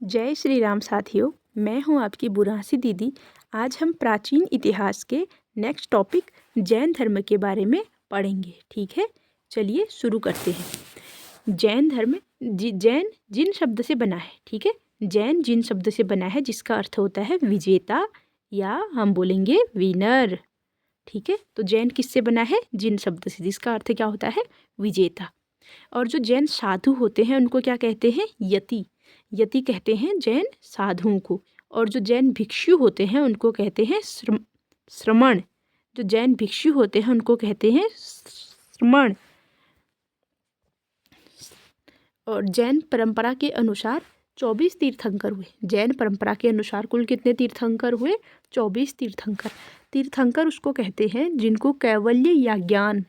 जय श्री राम साथियों। मैं हूं आपकी बुरासी दीदी। आज हम प्राचीन इतिहास के नेक्स्ट टॉपिक जैन धर्म के बारे में पढ़ेंगे। ठीक है, चलिए शुरू करते हैं। जैन धर्म जैन जिन शब्द से बना है। ठीक है, जैन जिन शब्द से बना है जिसका अर्थ होता है विजेता या हम बोलेंगे विनर। ठीक है, तो जैन किससे बना है? जिन शब्द से, जिसका अर्थ क्या होता है? विजेता। और जो जैन साधु होते हैं उनको क्या कहते हैं? यति। यति कहते हैं जैन साधुओं को। और जो जैन भिक्षु होते हैं उनको कहते हैं श्रमण। जो जैन भिक्षु होते हैं उनको कहते हैं श्रमण। और जैन परंपरा के अनुसार 24 तीर्थंकर हुए। जैन परंपरा के अनुसार कुल कितने तीर्थंकर हुए? 24 तीर्थंकर। तीर्थंकर उसको कहते हैं जिनको कैवल्य या ज्ञान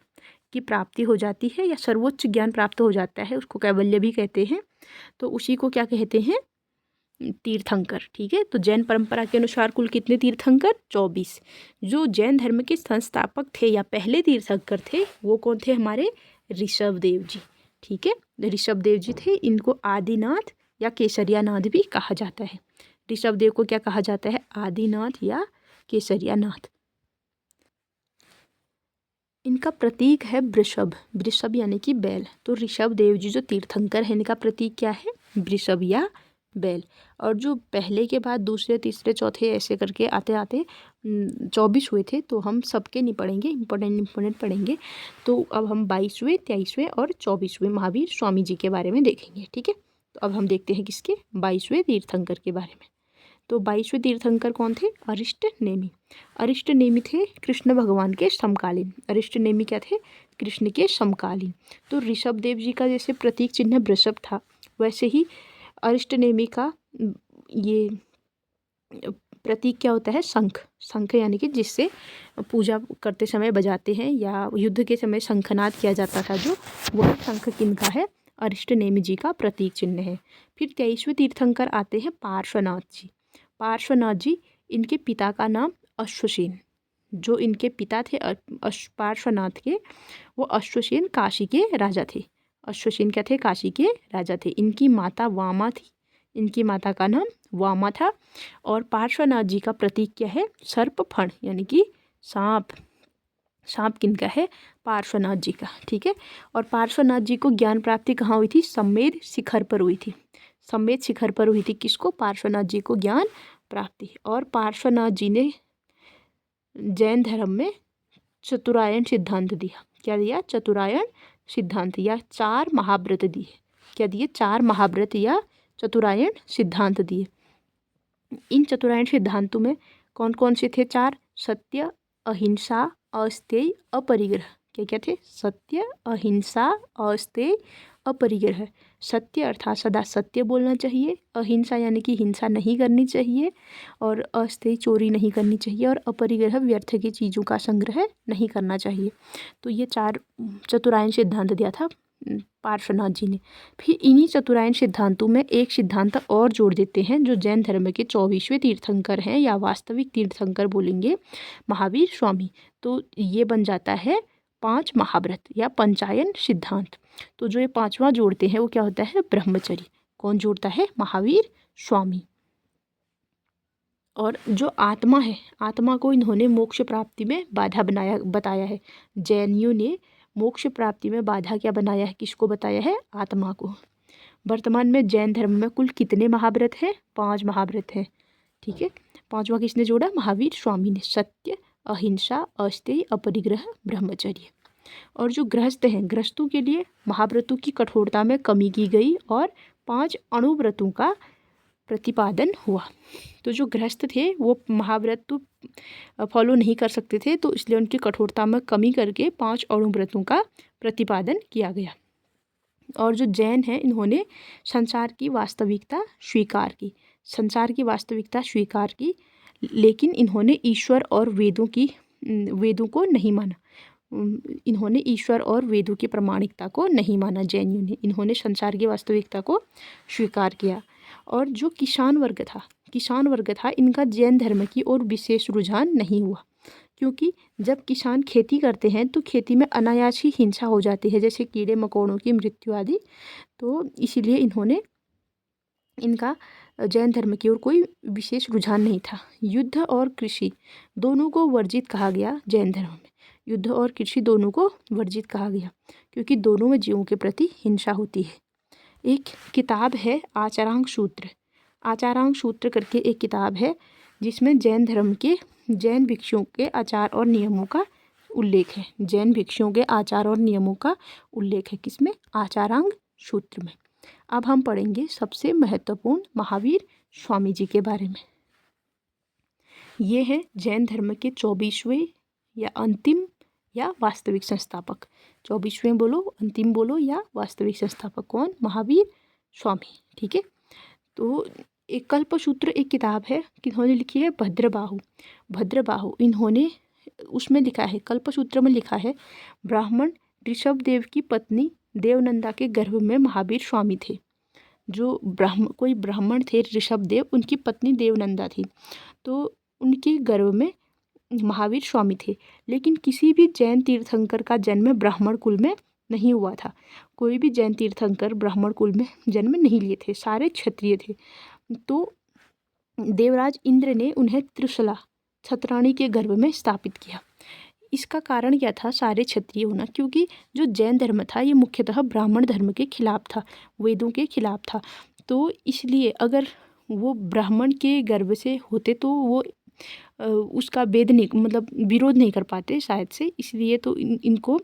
की प्राप्ति हो जाती है या सर्वोच्च ज्ञान प्राप्त हो जाता है, उसको कैवल्य भी कहते हैं। तो उसी को क्या कहते हैं? तीर्थंकर। ठीक है, तो जैन परंपरा के अनुसार कुल कितने तीर्थंकर? 24। जो जैन धर्म के संस्थापक थे या पहले तीर्थंकर थे वो कौन थे? हमारे ऋषभ देव जी। ठीक है, ऋषभ देव जी थे। इनको आदिनाथ या केसरियानाथ भी कहा जाता है। ऋषभ देव को क्या कहा जाता है? आदिनाथ या केसरियानाथ। इनका प्रतीक है वृषभ। वृषभ यानी कि बैल। तो ऋषभ देव जी जो तीर्थंकर है इनका प्रतीक क्या है? वृषभ या बैल। और जो पहले के बाद दूसरे तीसरे चौथे ऐसे करके आते आते 24 हुए थे, तो हम सबके नहीं पढ़ेंगे, इम्पोर्टेंट पढ़ेंगे। तो अब हम 22वें 23वें और 24वें महावीर स्वामी जी के बारे में देखेंगे। ठीक है, तो अब हम देखते हैं किसके? 22वें तीर्थंकर के बारे में। तो 22वें तीर्थंकर कौन थे? अरिष्ट नेमि। अरिष्ट नेमि थे कृष्ण भगवान के समकालीन। अरिष्ट नेमि क्या थे? कृष्ण के समकालीन। तो ऋषभ देव जी का जैसे प्रतीक चिन्ह वृषभ था, वैसे ही अरिष्ट नेमि का ये प्रतीक क्या होता है? शंख। शंख यानी कि जिससे पूजा करते समय बजाते हैं या युद्ध के समय शंखनाद किया जाता था, जो वह शंख किनका है? अरिष्ट नेमि जी का प्रतीक चिन्ह है। फिर 23वें तीर्थंकर आते हैं पार्श्वनाथ जी। पार्श्वनाथ जी, इनके पिता का नाम अश्वसेन। जो इनके पिता थे पार्श्वनाथ के, वो अश्वसेन काशी के राजा थे। अश्वसेन क्या थे? काशी के राजा थे। इनकी माता वामा थी। इनकी माता का नाम वामा था। और पार्श्वनाथ जी का प्रतीक क्या है? सर्पफण यानी कि सांप। सांप किनका है? पार्श्वनाथ जी का। ठीक है, और पार्श्वनाथ जी को ज्ञान प्राप्ति कहाँ हुई थी? सम्मेद शिखर पर हुई थी। सम्मेद शिखर पर हुई थी। किसको? पार्श्वनाथ जी को ज्ञान प्राप्ति। और पार्श्वनाथ जी ने जैन धर्म में चतुरायन सिद्धांत दिया। क्या दिया? चतुरायन सिद्धांत या 4 महाव्रत दिए। क्या दिए? 4 महाव्रत या चतुरायन सिद्धांत दिए। इन चतुरायन सिद्धांतों में कौन कौन से थे? 4। सत्य, अहिंसा, अस्तेय, अपरिग्रह। क्या क्या थे? सत्य, अहिंसा, अस्तेय, अपरिग्रह। सत्य अर्थात सदा सत्य बोलना चाहिए। अहिंसा यानी कि हिंसा नहीं करनी चाहिए। और अस्तेय चोरी नहीं करनी चाहिए। और अपरिग्रह व्यर्थ की चीज़ों का संग्रह नहीं करना चाहिए। तो ये 4 चतुरायन सिद्धांत दिया था पार्श्वनाथ जी ने। फिर इन्हीं चतुरायन सिद्धांतों में एक सिद्धांत और जोड़ देते हैं जो जैन धर्म के 24वें तीर्थंकर हैं या वास्तविक तीर्थंकर बोलेंगे, महावीर स्वामी। तो ये बन जाता है 5 महाव्रत या पंचायन सिद्धांत। तो जो ये 5वां जोड़ते हैं वो क्या होता है? ब्रह्मचर्य। कौन जोड़ता है? महावीर स्वामी। और जो आत्मा है, आत्मा को इन्होंने मोक्ष प्राप्ति में बाधा बताया है। जैनियों ने मोक्ष प्राप्ति में बाधा क्या बनाया है? किसको बताया है? आत्मा को। वर्तमान में जैन धर्म में कुल कितने महाव्रत हैं? 5 महाव्रत हैं। ठीक है, 5वां किसने जोड़ा? महावीर स्वामी ने। सत्य, अहिंसा, अस्तेय, अपरिग्रह, ब्रह्मचर्य। और जो गृहस्थ हैं, गृहस्थों के लिए महाव्रतों की कठोरता में कमी की गई और 5 अणुव्रतों का प्रतिपादन हुआ। तो जो गृहस्थ थे वो महाव्रत तो फॉलो नहीं कर सकते थे, तो इसलिए उनकी कठोरता में कमी करके 5 अणुव्रतों का प्रतिपादन किया गया। और जो जैन हैं इन्होंने संसार की वास्तविकता स्वीकार की। संसार की वास्तविकता स्वीकार की, लेकिन इन्होंने ईश्वर और वेदों को नहीं माना। इन्होंने ईश्वर और वेदों की प्रामाणिकता को नहीं माना। जैनियों ने, इन्होंने संसार की वास्तविकता को स्वीकार किया। और जो किसान वर्ग था, इनका जैन धर्म की ओर विशेष रुझान नहीं हुआ, क्योंकि जब किसान खेती करते हैं तो खेती में अनायास ही हिंसा हो जाती है, जैसे कीड़े मकोड़ों की मृत्यु आदि। तो इसीलिए इन्होंने इनका जैन धर्म की ओर कोई विशेष रुझान नहीं था। युद्ध और कृषि दोनों को वर्जित कहा गया जैन धर्म में। युद्ध और कृषि दोनों को वर्जित कहा गया क्योंकि दोनों में जीवों के प्रति हिंसा होती है। एक किताब है आचारांक सूत्र। आचारांक सूत्र करके एक किताब है जिसमें जैन धर्म के जैन भिक्षुओं के आचार और नियमों का उल्लेख है। जैन भिक्षुओं के आचार और नियमों का उल्लेख है किसमें? आचारांक सूत्र में। अब हम पढ़ेंगे सबसे महत्वपूर्ण महावीर स्वामी जी के बारे में। ये हैं जैन धर्म के 24वें या अंतिम या वास्तविक संस्थापक। 24वें बोलो, अंतिम बोलो या वास्तविक संस्थापक कौन? महावीर स्वामी। ठीक है, तो एक कल्पसूत्र एक किताब है, किन्होंने लिखी है? भद्रबाहु। भद्रबाहु इन्होंने उसमें लिखा है, कल्पसूत्र में लिखा है, ब्राह्मण ऋषभ देव की पत्नी देवनंदा के गर्भ में महावीर स्वामी थे। जो कोई ब्राह्मण थे ऋषभ देव, उनकी पत्नी देवनंदा थी, तो उनके गर्भ में महावीर स्वामी थे। लेकिन किसी भी जैन तीर्थंकर का जन्म ब्राह्मण कुल में नहीं हुआ था। कोई भी जैन तीर्थंकर ब्राह्मण कुल में जन्म नहीं लिए थे, सारे क्षत्रिय थे। तो देवराज इंद्र ने उन्हें त्रिशला छत्राणी के गर्भ में स्थापित किया। इसका कारण क्या था सारे क्षत्रिय होना? क्योंकि जो जैन धर्म था ये मुख्यतः ब्राह्मण धर्म के खिलाफ था, वेदों के खिलाफ था। तो इसलिए अगर वो ब्राह्मण के गर्भ से होते तो वो उसका वेद नहीं, मतलब विरोध नहीं कर पाते शायद से। इसलिए तो इनको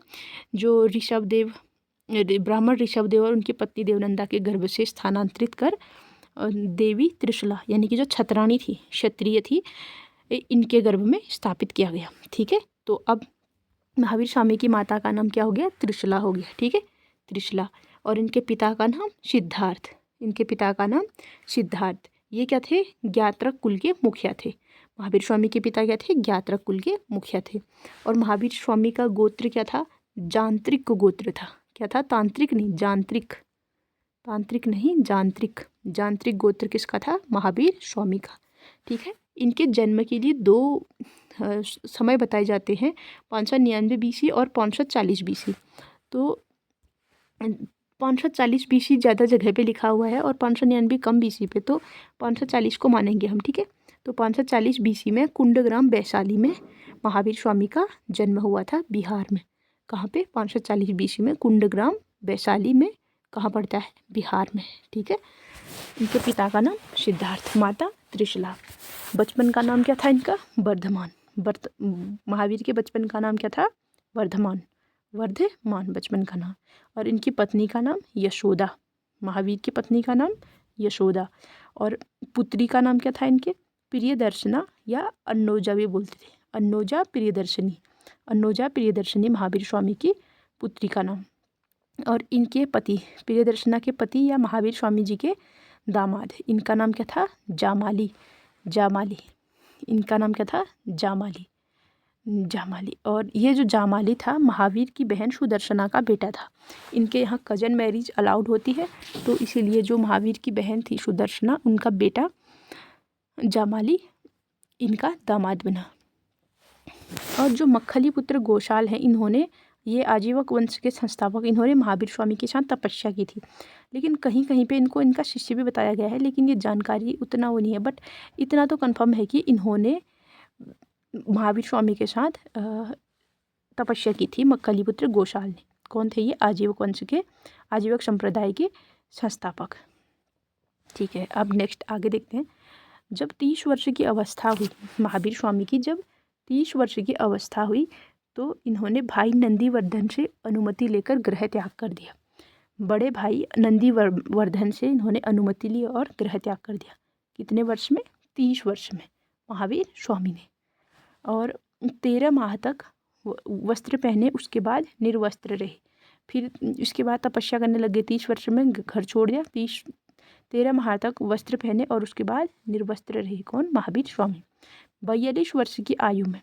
जो ब्राह्मण ऋषभ देव और उनकी पत्नी देवनंदा के गर्भ से स्थानांतरित कर देवी त्रिशला यानी कि जो छत्राणी थी, क्षत्रिय थी, इनके गर्भ में स्थापित किया गया। ठीक है, तो अब महावीर स्वामी की माता का नाम क्या हो गया? त्रिशला हो गया। ठीक है, त्रिशला। और इनके पिता का नाम सिद्धार्थ। इनके पिता का नाम सिद्धार्थ। ये क्या थे? ज्ञात्रक कुल के मुखिया थे। महावीर स्वामी के पिता क्या थे? ज्ञात्रक कुल के मुखिया थे। और महावीर स्वामी का गोत्र क्या था? जांत्रिक गोत्र था। क्या था? तांत्रिक नहीं, जांत्रिक। तांत्रिक नहीं, जांत्रिक। जांत्रिक गोत्र किसका था? महावीर स्वामी का। ठीक है, इनके जन्म के लिए दो समय बताए जाते हैं, 599 BC और 540 BC। तो 540 BC ज़्यादा जगह पे लिखा हुआ है और 599 कम BC पे, तो 540 को मानेंगे हम। ठीक है, तो 540 BC में कुंडग्राम वैशाली में महावीर स्वामी का जन्म हुआ था, बिहार में। कहाँ पे? 540 BC में कुंडग्राम वैशाली में। कहाँ पड़ता है? बिहार में। ठीक है, इनके पिता का नाम सिद्धार्थ, माता त्रिशला। बचपन का नाम क्या था इनका? वर्धमान। महावीर के बचपन का नाम क्या था? वर्धमान। वर्धमान बचपन का नाम। और इनकी पत्नी का नाम यशोदा। महावीर की पत्नी का नाम यशोदा। और पुत्री का नाम क्या था इनके? प्रियदर्शना या अन्नोजा भी बोलते थे। अन्नोजा प्रियदर्शनी। अन्नोजा प्रियदर्शनी महावीर स्वामी की पुत्री का नाम। और इनके पति, प्रियदर्शना के पति या महावीर स्वामी जी के दामाद, इनका नाम क्या था? जामाली। जामाली। इनका नाम क्या था? जामाली। जामाली। और ये जो जामाली था महावीर की बहन सुदर्शना का बेटा था। इनके यहाँ कजन मैरिज अलाउड होती है, तो इसीलिए जो महावीर की बहन थी सुदर्शना, उनका बेटा जामाली इनका दामाद बना। और जो मक्खली पुत्र गोशाल हैं, इन्होंने, ये आजीवक वंश के संस्थापक, इन्होंने महावीर स्वामी के साथ तपस्या की थी। लेकिन कहीं कहीं पे इनको इनका शिष्य भी बताया गया है, लेकिन ये जानकारी उतना वो नहीं है। बट इतना तो कंफर्म है कि इन्होंने महावीर स्वामी के साथ तपस्या की थी, मक्खली पुत्र गोशाल ने। कौन थे ये? आजीवक वंश के, आजीवक संप्रदाय के संस्थापक। ठीक है, अब नेक्स्ट आगे देखते हैं। जब 30 वर्ष की अवस्था हुई महावीर स्वामी की, जब 30 वर्ष की अवस्था हुई तो इन्होंने भाई नंदीवर्धन से अनुमति लेकर गृह त्याग कर दिया। बड़े भाई नंदीवर्धन से इन्होंने अनुमति ली और गृह त्याग कर दिया। कितने वर्ष में? 30 वर्ष में महावीर स्वामी ने। और 13 माह तक वस्त्र पहने, उसके बाद निर्वस्त्र रहे। फिर उसके बाद तपस्या करने लगे। 30 वर्ष में घर छोड़ दिया, 13 माह तक वस्त्र पहने और उसके बाद निर्वस्त्र रहे। कौन? महावीर स्वामी। 42 वर्ष की आयु में,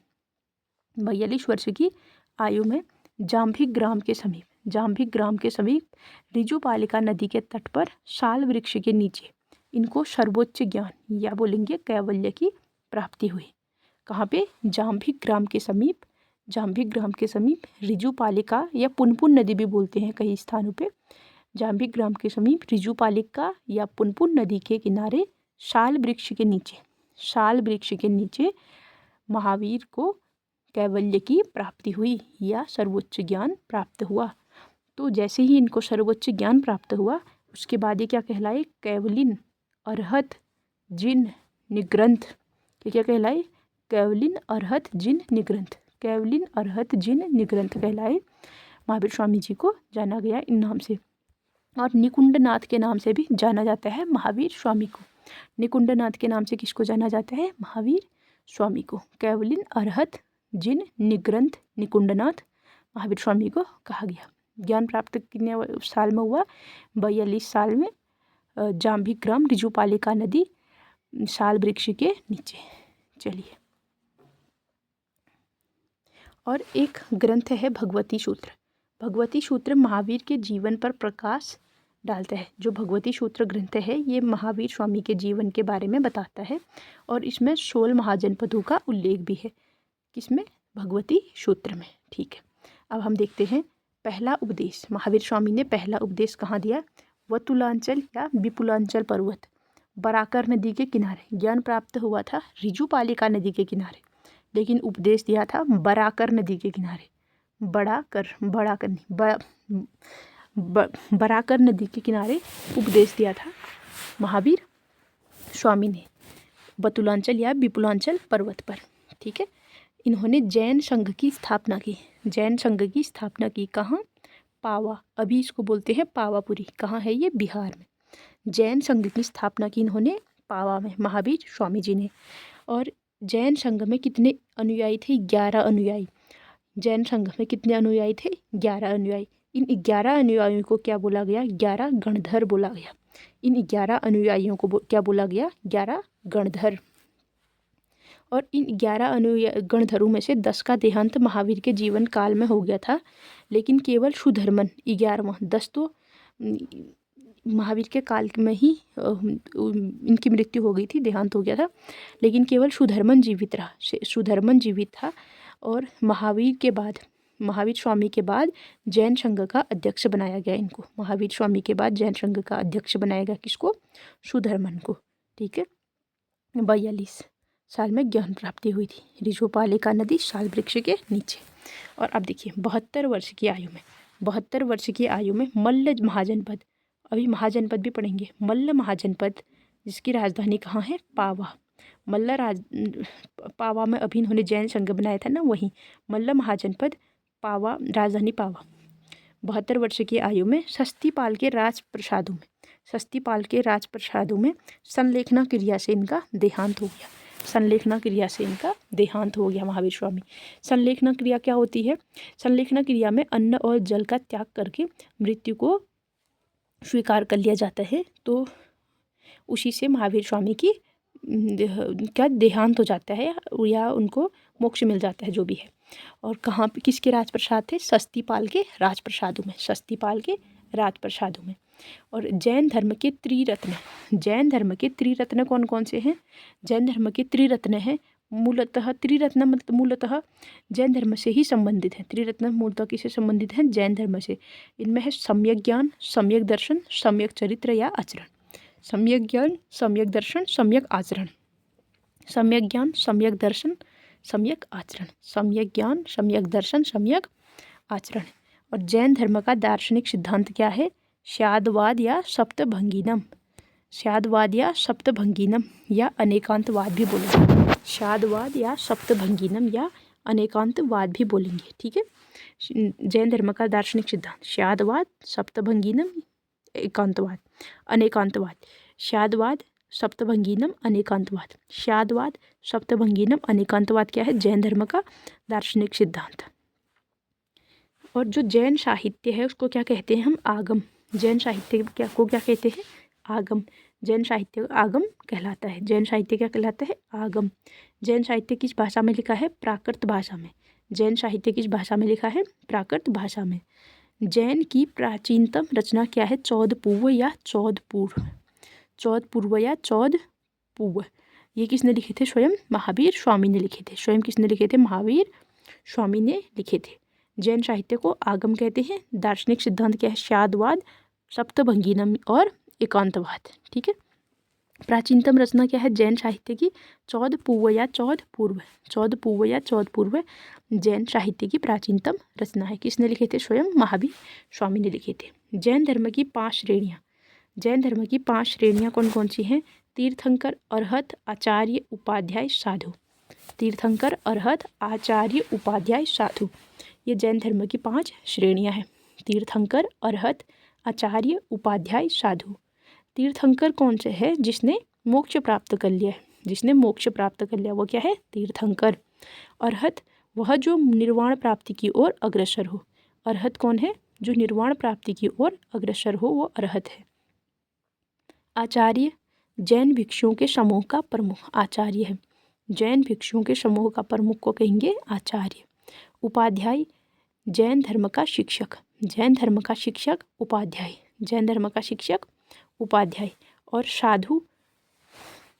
42 वर्ष की आयु में जाम्भिक ग्राम के समीप, जाम्भिक ग्राम के समीप ऋजुपालिका नदी के तट पर साल वृक्ष के नीचे इनको सर्वोच्च ज्ञान या बोलेंगे कैवल्य की प्राप्ति हुई। कहाँ पे? जाम्भिक ग्राम के समीप, जाम्भिक ग्राम के समीप ऋजुपालिका या पुनपुन नदी भी बोलते हैं कई स्थानों पे, जाम्बिक ग्राम के समीप ऋजुपालिका या पुनपुन नदी के किनारे साल वृक्ष के नीचे महावीर को कैवल्य की प्राप्ति हुई या सर्वोच्च ज्ञान प्राप्त हुआ। तो जैसे ही इनको सर्वोच्च ज्ञान प्राप्त हुआ उसके बाद ये क्या कहलाए? कैवलिन अरहत जिन निग्रंथ। क्या कहलाए? कैवलिन अरहत जिन निग्रंथ। कैवलिन अरहत जिन निग्रंथ कहलाए। महावीर स्वामी जी को जाना गया इन नाम से। और निकुंडनाथ के नाम से भी जाना जाता है महावीर स्वामी को। निकुंडनाथ के नाम से किसको जाना जाता है? महावीर स्वामी को। कैवलिन अरहत जिन निग्रंथ निकुंडनाथ महावीर स्वामी को कहा गया। ज्ञान प्राप्त कितने साल में हुआ? 42 साल में। जाम्बिक ग्राम ऋजुपालिका नदी साल वृक्ष के नीचे। चलिए, और एक ग्रंथ है भगवती सूत्र। भगवती सूत्र महावीर के जीवन पर प्रकाश डालता है। जो भगवती सूत्र ग्रंथ है ये महावीर स्वामी के जीवन के बारे में बताता है और इसमें 16 महाजनपदों का उल्लेख भी है। किसमें? भगवती सूत्र में। ठीक है, अब हम देखते हैं पहला उपदेश। महावीर स्वामी ने पहला उपदेश कहाँ दिया? वतुलांचल या विपुलांचल पर्वत बराकर नदी के किनारे। ज्ञान प्राप्त हुआ था ऋजुपालिका नदी के किनारे, लेकिन उपदेश दिया था बराकर नदी के किनारे। बराकर नदी के किनारे उपदेश दिया था महावीर स्वामी ने बतुलांचल या विपुलांचल पर्वत पर। ठीक है, इन्होंने जैन संघ की स्थापना की। जैन संघ की स्थापना की कहाँ? पावा, अभी इसको बोलते हैं पावापुरी। कहाँ है ये? बिहार में। जैन संघ की स्थापना की इन्होंने पावा में, महावीर स्वामी जी ने। और जैन संघ में कितने अनुयायी थे? 11 अनुयायी। जैन संघ में कितने अनुयायी थे? 11 अनुयायी। इन 11 अनुयायियों को क्या बोला गया? 11 गणधर बोला गया। इन 11 अनुयायियों को क्या बोला गया? 11 गणधर। और इन 11 गणधरों में से 10 का देहांत महावीर के जीवन काल में हो गया था, लेकिन केवल सुधर्मन 11वां। 10 तो महावीर के काल में ही इनकी मृत्यु हो गई थी, देहांत हो गया था, लेकिन केवल सुधर्मन जीवित रहा। सुधर्मन जीवित था। और महावीर के बाद, महावीर स्वामी के बाद जैन संघ का अध्यक्ष बनाया गया इनको। महावीर स्वामी के बाद जैन संघ का अध्यक्ष बनाया गया किसको? सुधर्मन को। ठीक है, 42 साल में ज्ञान प्राप्ति हुई थी ऋजुपालिका नदी साल वृक्ष के नीचे। और अब देखिए 72 वर्ष की आयु में, 72 वर्ष की आयु में मल्ल महाजनपद, अभी महाजनपद भी पढ़ेंगे, मल्ल महाजनपद जिसकी राजधानी कहाँ है? पावा। पावा में अभी इन्होंने जैन संघ बनाया था ना, वहीं मल्ल महाजनपद पावा, राजधानी पावा। 72 वर्ष की आयु में सस्तीपाल के राजप्रसादों में संलेखना क्रिया से इनका देहांत हो गया। संलेखना क्रिया से इनका देहांत हो गया महावीर स्वामी। संलेखना क्रिया क्या होती है? संलेखना क्रिया में अन्न और जल का त्याग करके मृत्यु को स्वीकार कर लिया जाता है, तो उसी से महावीर स्वामी की क्या देहांत हो जाता है या उनको मोक्ष मिल जाता है, जो भी है। और कहाँ पे, किसके राजप्रसाद थे? सस्तीपाल के राजप्रसादों में, सस्तीपाल के राजप्रसादों में। और जैन धर्म के त्रिरत्न, जैन धर्म के त्रिरत्न कौन कौन से हैं? जैन धर्म के त्रिरत्न हैं मूलतः, त्रिरत्न मतलब मूलतः जैन धर्म से ही संबंधित है। त्रिरत्न मूलतः किससे संबंधित हैं? जैन धर्म से। इनमें है सम्यक ज्ञान, सम्यक दर्शन, सम्यक चरित्र या आचरण। सम्यक ज्ञान, सम्यक दर्शन, सम्यक आचरण। सम्यक ज्ञान, सम्यक दर्शन, सम्यक आचरण। सम्यक ज्ञान, सम्यक दर्शन, सम्यक आचरण। और जैन धर्म का दार्शनिक सिद्धांत क्या है? स्यादवाद या सप्तभंगीनम। स्यादवाद या सप्तभंगीनम या अनेकांतवाद भी बोलेंगे। स्यादवाद या सप्तभंगीनम या अनेकांतवाद भी बोलेंगे। ठीक है, जैन धर्म का दार्शनिक सिद्धांत स्यादवाद, सप्तभंगीनम, एकांतवाद, अनेकांतवाद। स्यादवाद, सप्तभंगीनम, अनेकांतवाद। स्यादवाद, सप्तभंगीनम, अनेकांतवाद क्या है? जैन धर्म का दार्शनिक सिद्धांत। और जो जैन साहित्य है उसको क्या कहते हैं हम? आगम। जैन साहित्य को क्या कहते हैं? आगम। जैन साहित्य आगम कहलाता है। जैन साहित्य क्या कहलाता है? आगम। जैन साहित्य किस भाषा में लिखा है? प्राकृत भाषा में। जैन साहित्य किस भाषा में लिखा है? प्राकृत भाषा में। जैन की प्राचीनतम रचना क्या है? चौदपूर्व या चौदपूर्व। चौदपूर्व या चौदपूर्व। ये किसने लिखे थे? स्वयं महावीर स्वामी ने लिखे थे। स्वयं किसने लिखे थे? महावीर स्वामी ने लिखे थे। जैन साहित्य को आगम कहते हैं। दार्शनिक सिद्धांत क्या है? स्यादवाद, सप्तभंगीनम और एकांतवाद। ठीक है। प्राचीनतम रचना क्या है जैन साहित्य की? चौद पूर्व या चौद पूर्व, चौद पूर्व या चौद पूर्व जैन साहित्य की प्राचीनतम रचना है। किसने लिखे थे? स्वयं महावीर स्वामी ने लिखे थे। जैन धर्म की 5 श्रेणियाँ, जैन धर्म की 5 श्रेणियाँ कौन कौन सी हैं? तीर्थंकर, अरहत, आचार्य, उपाध्याय, साधु। तीर्थंकर, अरहत, आचार्य, उपाध्याय, साधु, ये जैन धर्म की 5 श्रेणियाँ हैं। तीर्थंकर, अरहत, आचार्य, उपाध्याय, साधु। तीर्थंकर कौन से है? जिसने मोक्ष प्राप्त कर लिया है, जिसने मोक्ष प्राप्त कर लिया वो क्या है? तीर्थंकर। अरहत, वह जो निर्वाण प्राप्ति की ओर अग्रसर हो। अरहत कौन है? जो निर्वाण प्राप्ति की ओर अग्रसर हो वो अरहत है। आचार्य, जैन भिक्षुओं के समूह का प्रमुख आचार्य है। जैन भिक्षुओं के समूह का प्रमुख को कहेंगे आचार्य। उपाध्याय, जैन धर्म का शिक्षक, जैन धर्म का शिक्षक उपाध्याय, जैन धर्म का शिक्षक उपाध्याय। और साधु,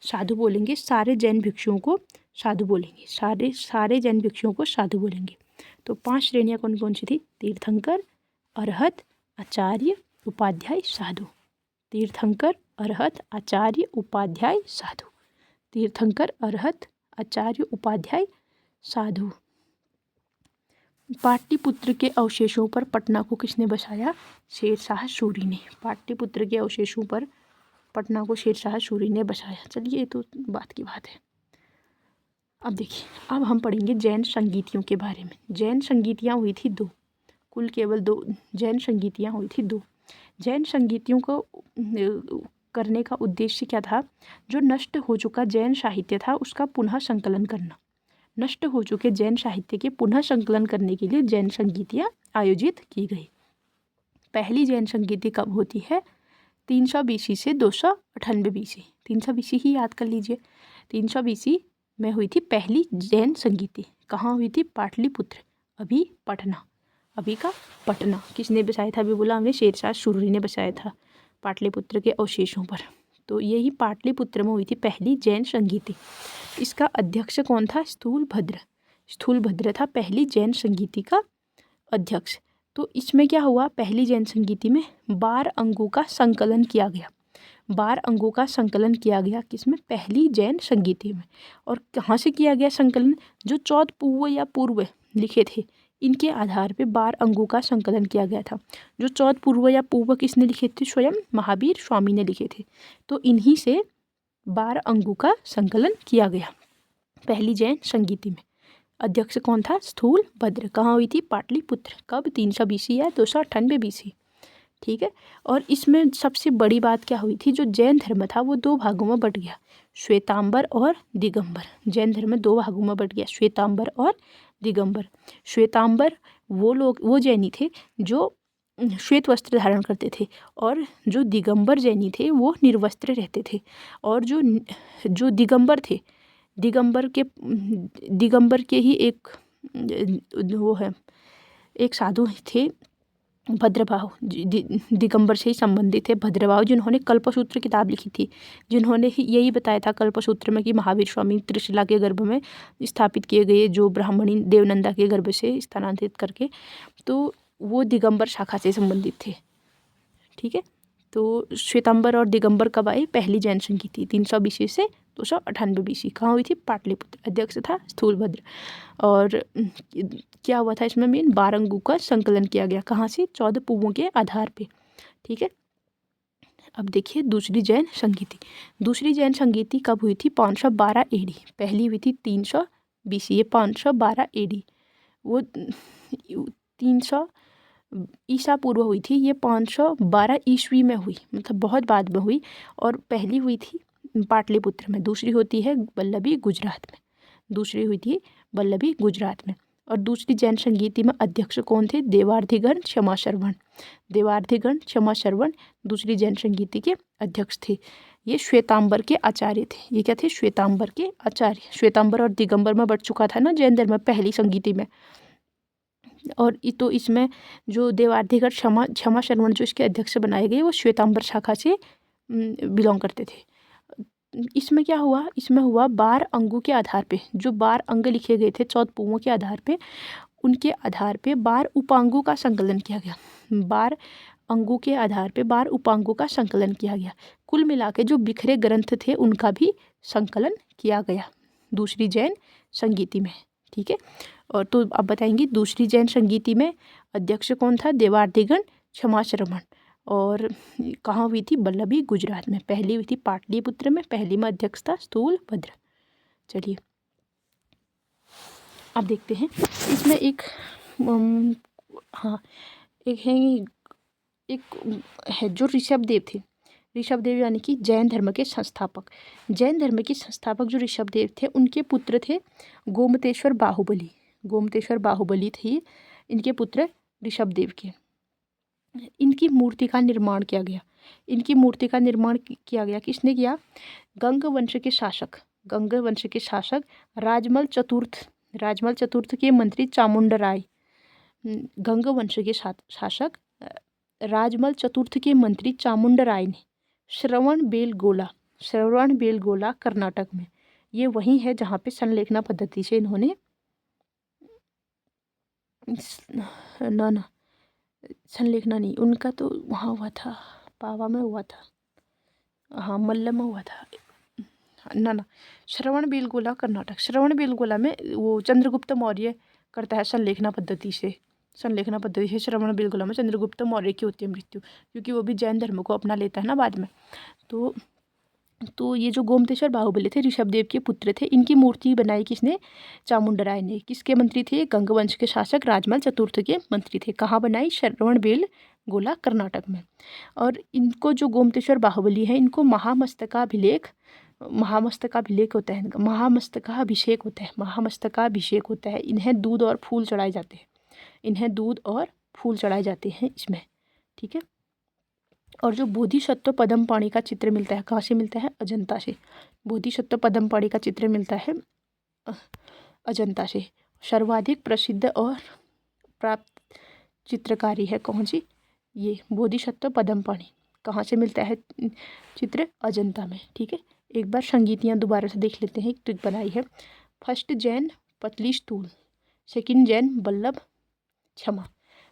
साधु बोलेंगे सारे जैन भिक्षुओं को साधु बोलेंगे, सारे जैन भिक्षुओं को साधु बोलेंगे। तो 5 श्रेणियाँ कौन कौन सी थी? तीर्थंकर, अरहत, आचार्य, उपाध्याय, साधु। तीर्थंकर, अरहत, आचार्य, उपाध्याय, साधु। तीर्थंकर, अरहत, आचार्य, उपाध्याय, साधु। पाटलिपुत्र के अवशेषों पर पटना को किसने बसाया? शेरशाह सूरी ने। पाटलिपुत्र के अवशेषों पर पटना को शेरशाह सूरी ने बसाया। चलिए ये तो बात की बात है। अब देखिए, अब हम पढ़ेंगे जैन संगीतियों के बारे में। जैन संगीतियाँ हुई थी 2, कुल केवल 2 जैन संगीतियाँ हुई थी 2। जैन संगीतियों को करने का उद्देश्य क्या था? जो नष्ट हो चुका जैन साहित्य था उसका पुनः संकलन करना। नष्ट हो चुके जैन साहित्य के पुनः संकलन करने के लिए जैन संगीतियाँ आयोजित की गई। पहली जैन संगीति कब होती है? 300 BC से 298 BC। 300 BC ही याद कर लीजिए। 300 BC में हुई थी पहली जैन संगीति। कहाँ हुई थी? पाटलिपुत्र, अभी पटना, अभी का पटना। किसने बसाया था? अभी बोला हमने, शेरशाह सूरी ने बसाया था पाटलिपुत्र के अवशेषों पर। तो यही पाटलिपुत्र में हुई थी पहली जैन संगीति। इसका अध्यक्ष कौन था? स्थूलभद्र। स्थूलभद्र था पहली जैन संगीति का अध्यक्ष। तो इसमें क्या हुआ? पहली जैन संगीति में 12 अंगों का संकलन किया गया। 12 अंगों का संकलन किया गया किसमें? पहली जैन संगीति में। और कहाँ से किया गया संकलन? जो चौद पूर्व या पूर्व लिखे थे इनके आधार पे 12 अंगों का संकलन किया गया था। जो चौद पूर्व या पूर्व किसने लिखे थे? स्वयं महावीर स्वामी ने लिखे थे। तो इन्हीं से 12 अंगों का संकलन किया गया पहली जैन संगीति में। अध्यक्ष कौन था? स्थूलभद्र। कहाँ हुई थी? पाटलिपुत्र। कब? 300 BC या 298 BC। ठीक है। और इसमें सबसे बड़ी बात क्या हुई थी? जो जैन धर्म था वो 2 भागों में बट गया, श्वेतांबर और दिगंबर। जैन धर्म 2 भागों में बट गया, श्वेतांबर और दिगंबर। श्वेतांबर वो लोग, वो जैनी थे जो श्वेत वस्त्र धारण करते थे, और जो दिगंबर जैनी थे वो निर्वस्त्र रहते थे। और जो दिगंबर थे, दिगंबर के ही एक वो है, एक साधु थे भद्रभाव, दिगंबर से ही संबंधित है भद्रभाव, जिन्होंने कल्पसूत्र किताब लिखी थी, जिन्होंने यही बताया था कल्पसूत्र में कि महावीर स्वामी त्रिशला के गर्भ में स्थापित किए गए, जो ब्राह्मणी देवनंदा के गर्भ से स्थानांतरित करके, तो वो दिगंबर शाखा से संबंधित थे। ठीक है। तो श्वेतांबर और दिगंबर कब आए? पहली जैन संगीति 300 BC से 298 BC। कहाँ हुई थी? पाटलिपुत्र। अध्यक्ष था स्थूलभद्र। और क्या हुआ था इसमें? मेन 12 अंगों का संकलन किया गया। कहाँ से? 14 पूर्वों के आधार पे। ठीक है। अब देखिए दूसरी जैन संगीति। दूसरी जैन संगीति कब हुई थी? 512 AD। पहली हुई थी 300 BC, ये 512 AD। वो 300 ईसा पूर्व हुई थी, ये 512 ईस्वी में हुई, मतलब बहुत बाद में हुई। और पहली हुई थी पाटलिपुत्र में, दूसरी होती है वल्लभी गुजरात में, दूसरी हुई थी वल्लभी गुजरात में। और दूसरी जैन संगीति में अध्यक्ष कौन थे? देवार्थिगण क्षमा श्रवण। देवार्थिगण क्षमा श्रवण दूसरी जैन संगीति के अध्यक्ष थे। ये श्वेतांबर के आचार्य थे। ये क्या थे? श्वेतांबर के आचार्य। श्वेतांबर और दिगंबर में बढ़ चुका था ना जैन धर्म पहली संगीति में। और तो इसमें जो देवार्थिगण क्षमा श्रवण जो इसके अध्यक्ष बनाए गए वो श्वेतांबर शाखा से बिलोंग करते थे। इसमें क्या हुआ? इसमें हुआ 12 अंगों के आधार पे, जो 12 अंग लिखे गए थे 14 पूर्वों के आधार पे, उनके आधार पे 12 उपांगों का संकलन किया गया। 12 अंगों के आधार पे 12 उपांगों का संकलन किया गया। कुल मिला के जो बिखरे ग्रंथ थे उनका भी संकलन किया गया दूसरी जैन संगीति में। ठीक है, और तो अब बताएंगे दूसरी जैन संगीति में अध्यक्ष कौन था? देवार्तिगण क्षमाश्रमण। और कहाँ हुई थी? बल्लभी, गुजरात में। पहली हुई थी पाटलिपुत्र में, पहली में अध्यक्ष था स्थूलभद्र। चलिए अब देखते हैं इसमें एक एक है जो ऋषभदेव थे। ऋषभदेव यानी कि जैन धर्म के संस्थापक। जैन धर्म के संस्थापक जो ऋषभदेव थे उनके पुत्र थे गोमतेश्वर बाहुबली। गोमतेश्वर बाहुबली थे इनके पुत्र ऋषभदेव के। इनकी मूर्ति का निर्माण किया गया। इनकी मूर्ति का निर्माण किया गया किसने किया? गंग वंश के शासक राजमल चतुर्थ के मंत्री चामुंडराय। गंग वंश के शासक राजमल चतुर्थ के मंत्री चामुंडराय ने श्रवणबेलगोला कर्नाटक में, ये वही है जहाँ पे संलेखना पद्धति से इन्होंने ना संलेखना नहीं, उनका तो वहाँ हुआ था, पावा में हुआ था, हाँ मल्ल में हुआ था ना श्रवणबेलगोला कर्नाटक। श्रवणबेलगोला में वो चंद्रगुप्त मौर्य करता है संलेखना पद्धति से श्रवणबेलगोला में चंद्रगुप्त मौर्य की होती है मृत्यु, क्योंकि वो भी जैन धर्म को अपना लेता है ना बाद में। तो ये जो गोमतेश्वर बाहुबली थे ऋषभदेव के पुत्र थे। इनकी मूर्ति बनाई किसने? चामुंडराय ने। किसके मंत्री थे? गंग वंश के शासक राजमल चतुर्थ के मंत्री थे। कहाँ बनाई? श्रवणबेलगोला कर्नाटक में। और इनको जो गोमतेश्वर बाहुबली है इनको महामस्तकाभिषेक होता है। इन्हें दूध और फूल चढ़ाए जाते हैं इसमें। ठीक है, और जो बोधिसत्व पद्मपाणि का चित्र मिलता है, कहाँ से मिलता है? अजंता से। बोधिसत्व पद्मपाणि का चित्र मिलता है अजंता से। सर्वाधिक प्रसिद्ध और प्राप्त चित्रकारी है कौन सी? ये बोधिसत्व पद्मपाणि। कहाँ से मिलता है चित्र? अजंता में। ठीक है, एक बार संगीतियाँ दोबारा से देख लेते हैं। एक ट्रिक बनाई है। फर्स्ट जैन पतली स्थूल, सेकंड जैन बल्लभ क्षमा।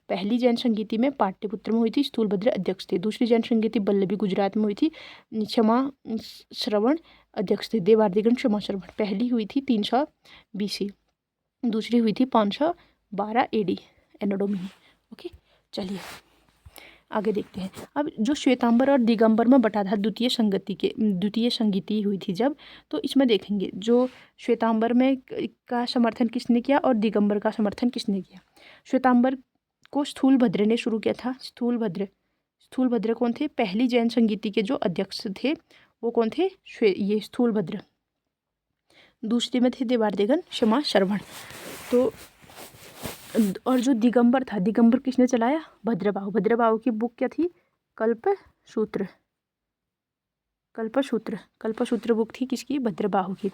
पहली जैन संगीति में पाटलिपुत्र में हुई थी, स्थूलभद्र अध्यक्ष थे। दूसरी जैन संगीति बल्लभी गुजरात में हुई थी, क्षमा श्रवण अध्यक्ष थे। देवार्तिगण क्षमा श्रवण। पहली हुई थी 300 BC, दूसरी हुई थी 512 AD एनोडोमिनी। ओके, चलिए आगे देखते हैं। अब जो श्वेतांबर और दिगंबर में बटा था द्वितीय संगीति हुई थी जब, तो इसमें देखेंगे जो श्वेतांबर में का समर्थन किसने किया और दिगंबर का समर्थन किसने किया। श्वेतांबर को स्थूलभद्र ने शुरू किया था। स्थूलभद्र कौन थे? पहली जैन संगीति के जो अध्यक्ष थे वो कौन थे? ये स्थूलभद्र। दूसरे में थे देवार्तिगण क्षमा श्रवण। तो और जो दिगंबर था, दिगंबर किसने चलाया? भद्रबाहु की बुक क्या थी? कल्पसूत्र बुक थी किसकी? भद्रबाहु की।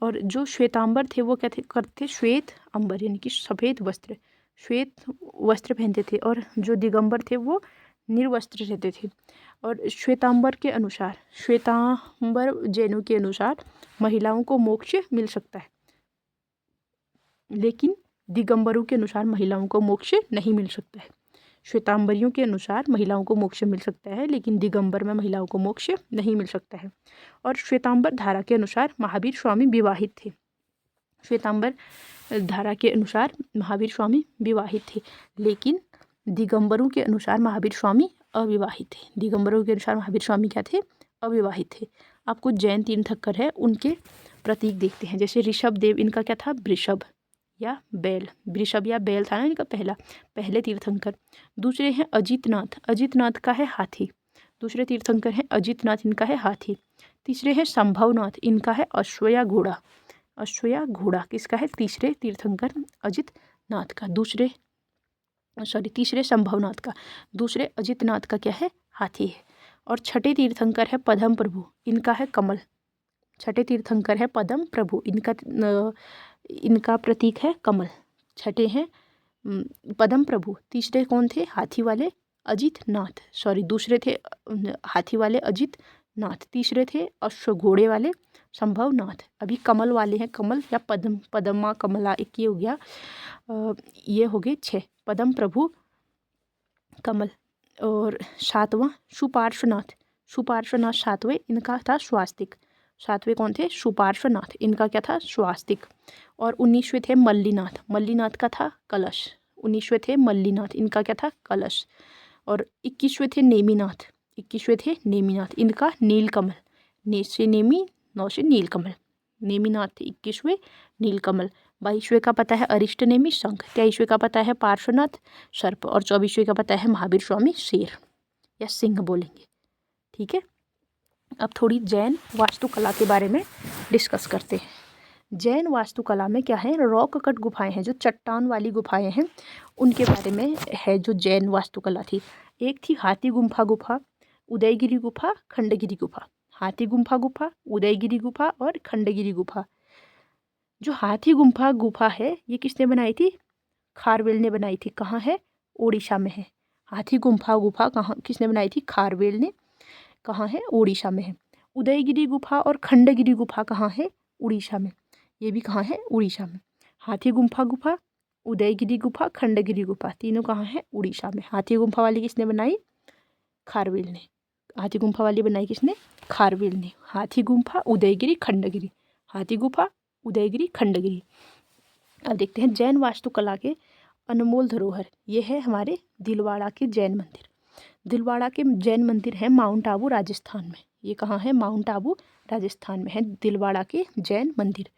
और जो श्वेतांबर थे वो क्या करते? श्वेत अंबर यानी कि श्वेत वस्त्र पहनते थे, और जो दिगंबर थे वो निर्वस्त्र रहते थे। और श्वेतांबर जैनों के अनुसार महिलाओं को मोक्ष मिल सकता है, लेकिन दिगंबरों के अनुसार महिलाओं को मोक्ष नहीं मिल सकता है। श्वेतांबरियों के अनुसार महिलाओं को मोक्ष मिल सकता है, लेकिन दिगंबर में महिलाओं को मोक्ष नहीं मिल सकता है। और श्वेतांबर धारा के अनुसार महावीर स्वामी विवाहित थे। श्वेतांबर धारा के अनुसार महावीर स्वामी विवाहित थे, लेकिन दिगंबरों के अनुसार महावीर स्वामी अविवाहित थे। दिगंबरों के अनुसार महावीर स्वामी क्या थे? अविवाहित थे। आपको जैन तीर्थंकर है उनके प्रतीक देखते हैं। जैसे ऋषभदेव, इनका क्या था? वृषभ या बैल था ना इनका पहले तीर्थंकर। दूसरे हैं अजितनाथ का है हाथी। दूसरे तीर्थंकर हैं अजितनाथ, इनका है हाथी। तीसरे हैं संभवनाथ, इनका है अश्वया घोड़ा किसका है? तीसरे तीर्थंकर अजितनाथ का। तीसरे संभवनाथ का। दूसरे अजितनाथ का क्या है? हाथी है। और छठे तीर्थंकर है पद्म प्रभु, इनका है कमल। छठे तीर्थंकर है पद्म प्रभु, इनका प्रतीक है कमल। छठे हैं पद्म प्रभु। तीसरे कौन थे? हाथी वाले दूसरे थे हाथी वाले अजितनाथ। तीसरे थे अश्व घोड़े वाले संभवनाथ। अभी कमल वाले हैं, कमल या पद्मा कमला, एक ये हो गया, ये हो गए 6। पद्म प्रभु, कमल, और सातवां सुपार्श्वनाथ, सुपार्श्वनाथ सातवें, इनका था स्वास्तिक। सातवें कौन थे? सुपार्श्वनाथ, इनका क्या था? स्वास्तिक। और 19वें थे मल्लीनाथ, मल्लीनाथ का था कलश। 19वें थे मल्लीनाथ, इनका क्या था? कलश। और 21वें थे नेमिनाथ, 21वें थे नेमिनाथ, इनका नीलकमल। ने से नेमी, नौ से नीलकमल। नेमिनाथ थे 21वें, नीलकमल। 22वें का पता है अरिष्टनेमि शंख। 23वें का पता है पार्श्वनाथ सर्प। और 24वें का पता है महावीर स्वामी शेर या सिंह बोलेंगे। ठीक है, अब थोड़ी जैन वास्तुकला के बारे में डिस्कस करते हैं। जैन वास्तुकला में क्या है? रॉक कट गुफाएं हैं, जो चट्टान वाली गुफाएं हैं, उनके बारे में है जो जैन वास्तुकला थी। एक थी हाथी गुम्फा गुफा, उदयगिरी गुफा, खंडगिरी गुफा। हाथी गुम्फा गुफा, उदयगिरी गुफा और खंडगिरी गुफा। जो हाथी गुम्फा गुफा है, ये किसने बनाई थी? खारवेल ने बनाई थी। कहाँ है? ओडिशा में है। हाथी गुम्फा गुफा कहाँ, किसने बनाई थी? खारवेल ने। कहाँ है? ओडिशा में है। उदयगिरी गुफा और खंडगिरी गुफा कहाँ है? उड़ीसा में। ये भी कहाँ है? उड़ीसा में। हाथी गुम्फा गुफा, उदयगिरी गुफा, खंडगिरी गुफा, तीनों कहाँ है? उड़ीसा में। हाथी गुम्फा वाली किसने बनाई? खारवेल ने। हाथी गुम्फा वाली बनाई किसने? खारवेल ने। हाथी गुम्फा, उदयगिरी, खंडगिरी। हाथी गुफा, उदयगिरी, खंडगिरी। अब देखते हैं जैन वास्तुकला के अनमोल धरोहर। ये है हमारे दिलवाड़ा के जैन मंदिर। दिलवाड़ा के जैन मंदिर है माउंट आबू राजस्थान में। ये कहाँ है? माउंट आबू राजस्थान में है दिलवाड़ा के जैन मंदिर।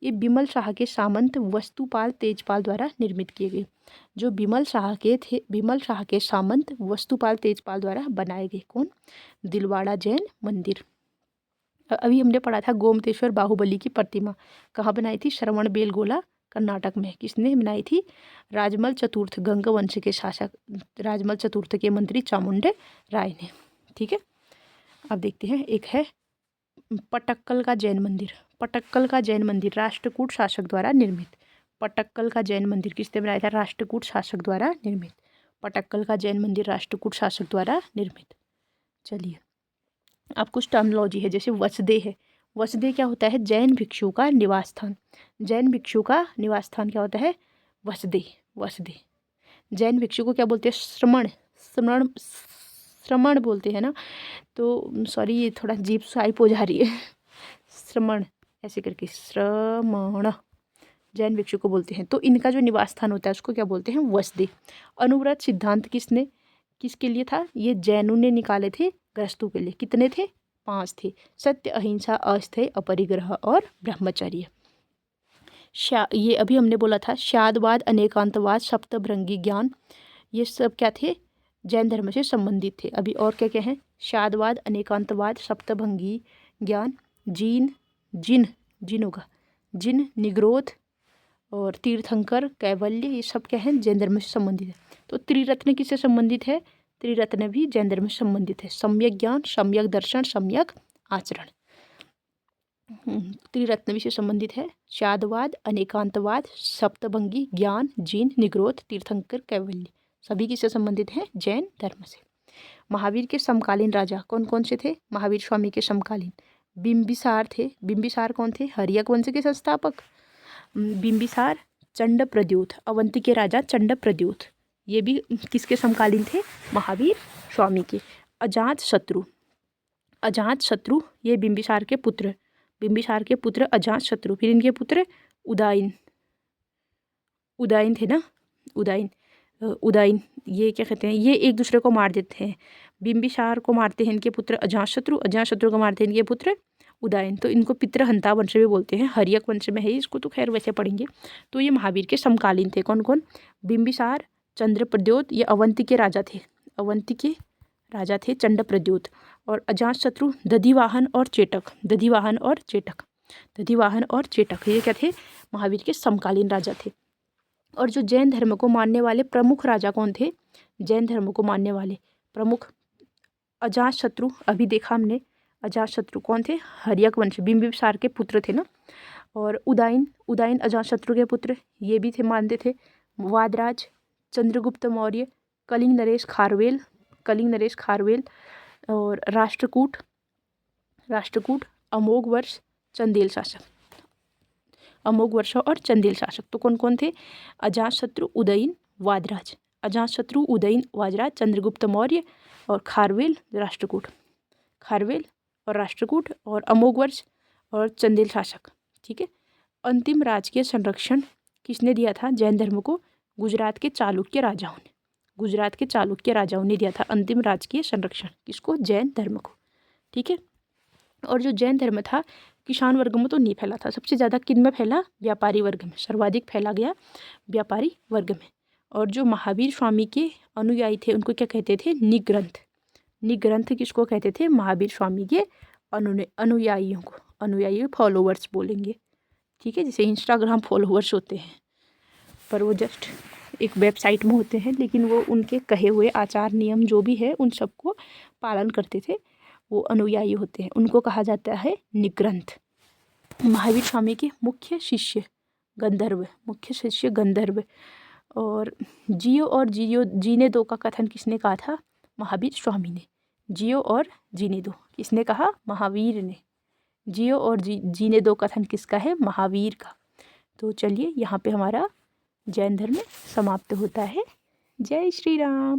ये बिमल शाह के सामंत वस्तुपाल तेजपाल द्वारा निर्मित किए गए। जो बिमल शाह के थे, बिमल शाह के सामंत वस्तुपाल तेजपाल द्वारा बनाए गए। कौन? दिलवाड़ा जैन मंदिर। अभी हमने पढ़ा था गोमतेश्वर बाहुबली की प्रतिमा कहाँ बनाई थी? श्रवण बेलगोला कर्नाटक में। किसने बनाई थी? राजमल चतुर्थ, गंग वंश के शासक राजमल चतुर्थ के मंत्री चामुंडे राय ने। ठीक है, अब देखते हैं एक है पटक्कल का जैन मंदिर। पटक्कल का जैन मंदिर राष्ट्रकूट शासक द्वारा निर्मित। पटक्कल का जैन मंदिर किसने बनाया था? राष्ट्रकूट शासक द्वारा निर्मित। पटक्कल का जैन मंदिर राष्ट्रकूट शासक द्वारा निर्मित। चलिए, अब कुछ टर्मिनोलॉजी है, जैसे वसदे है। वसदे क्या होता है? जैन भिक्षु का निवास स्थान। जैन भिक्षु का निवास स्थान क्या होता है? वसदे। वसदे। जैन भिक्षु को क्या बोलते हैं? श्रमण। श्रमण, श्रमण बोलते हैं ना, तो सॉरी ये थोड़ा जीभ साइप हो जा रही है। श्रमण ऐसे करके, श्रमण जैन भिक्षु को बोलते हैं। तो इनका जो निवास स्थान होता है उसको क्या बोलते हैं? वसदे। अनुव्रत सिद्धांत किसके लिए था? ये जैनों ने निकाले थे गृहस्थों के लिए। कितने थे? 5 थे। सत्य, अहिंसा, अस्थेय, अपरिग्रह और ब्रह्मचर्य। ये अभी हमने बोला था शादवाद, अनेकांतवाद, सप्तभृंगी ज्ञान, ये सब क्या थे? जैन धर्म से संबंधित थे। अभी और क्या क्या है? शादवाद, अनेकांतवाद, सप्तभृंगी ज्ञान, जिन होगा, जिन, निग्रोध और तीर्थंकर, कैवल्य, ये सब क्या है? जैन धर्म से संबंधित है। तो त्रिरत्न किससे संबंधित है? त्रिरत्न भी जैन धर्म से संबंधित है। सम्यक ज्ञान, सम्यक दर्शन, सम्यक आचरण, त्रिरत्न भी से संबंधित है। शादवाद, अनेकांतवाद, सप्तभंगी ज्ञान, जीन, निग्रोध, तीर्थंकर, कैवल्य, सभी किससे संबंधित हैं? जैन धर्म से। महावीर के समकालीन राजा कौन कौन से थे? महावीर स्वामी के समकालीन बिंबिसार थे। बिंबिसार कौन थे? हर्यक वंश के संस्थापक। बिंबिसार, चंड प्रद्योत, अवंती के राजा चंड प्रद्योत, ये भी किसके समकालीन थे? महावीर स्वामी के। अजात शत्रु, अजात शत्रु ये बिंबिसार के पुत्र, बिंबिसार के पुत्र अजात शत्रु। फिर इनके पुत्र उदाइन, उदाइन थे ना, उदाइन, उदाइन, ये क्या कहते हैं? ये एक दूसरे को मार देते हैं। बिंबिसार को मारते हैं इनके पुत्र अजातशत्रु, अजातशत्रु को मारते हैं इनके पुत्र उदाइन। तो इनको पितृहंता वंश भी बोलते हैं। हर्यक वंश में है, इसको तो खैर वैसे पढ़ेंगे। तो ये महावीर के समकालीन थे। कौन कौन? बिंबिसार, चंद्र प्रद्योत, ये अवंती के राजा थे। अवंती के राजा थे चंड प्रद्योत। और अजातशत्रु दधिवाहन और चेटक, दधिवाहन और चेटक, दधिवाहन और चेटक, ये क्या थे? महावीर के समकालीन राजा थे। और जो जैन धर्म को मानने वाले प्रमुख राजा कौन थे? जैन धर्म को मानने वाले प्रमुख अजातशत्रु, अभी देखा हमने। अजातशत्रु कौन थे? हर्यक वंश, बिंबिसार के पुत्र थे ना। और उदाइन, उदाइन अजातशत्रु के पुत्र, ये भी थे, मानते थे। वादराज, चंद्रगुप्त मौर्य, कलिंग नरेश खारवेल, कलिंग नरेश खारवेल, और राष्ट्रकूट, राष्ट्रकूट, अमोघ वर्ष, चंदेल शासक, अमोघ वर्ष और चंदेल शासक। तो कौन कौन थे? अजातशत्रु, उदयन, वादराज। अजातशत्रु, उदयन, वाजराज, चंद्रगुप्त मौर्य और खारवेल राष्ट्रकूट, खारवेल और राष्ट्रकूट और अमोघवर्ष और चंदेल शासक। ठीक है। अंतिम राजकीय संरक्षण किसने दिया था जैन धर्म को? गुजरात के चालुक्य राजाओं ने, गुजरात के चालुक्य राजाओं ने दिया था अंतिम राजकीय संरक्षण। किसको? जैन धर्म को। ठीक है। और जो जैन धर्म था किसान वर्ग में तो नहीं फैला था, सबसे ज़्यादा किन में फैला? व्यापारी वर्ग में, सर्वाधिक फैला गया व्यापारी वर्ग में। और जो महावीर स्वामी के अनुयायी थे उनको क्या कहते थे? निग्रंथ। निग्रंथ किसको कहते थे? महावीर स्वामी के अनुयायियों को, अनुयायी फॉलोवर्स बोलेंगे। ठीक है, जैसे इंस्टाग्राम फॉलोवर्स होते हैं, पर वो जस्ट एक वेबसाइट में होते हैं, लेकिन वो उनके कहे हुए आचार नियम जो भी है उन सबको पालन करते थे, वो अनुयायी होते हैं, उनको कहा जाता है निग्रंथ। महावीर स्वामी के मुख्य शिष्य गंधर्व, मुख्य शिष्य गंधर्व। और जियो और जीने दो का कथन किसने कहा था? महावीर स्वामी ने। जियो और जीने दो किसने कहा? महावीर ने। जियो और जीने दो कथन किसका है? महावीर का। तो चलिए यहाँ पे हमारा जैन धर्म समाप्त होता है। जय श्री राम।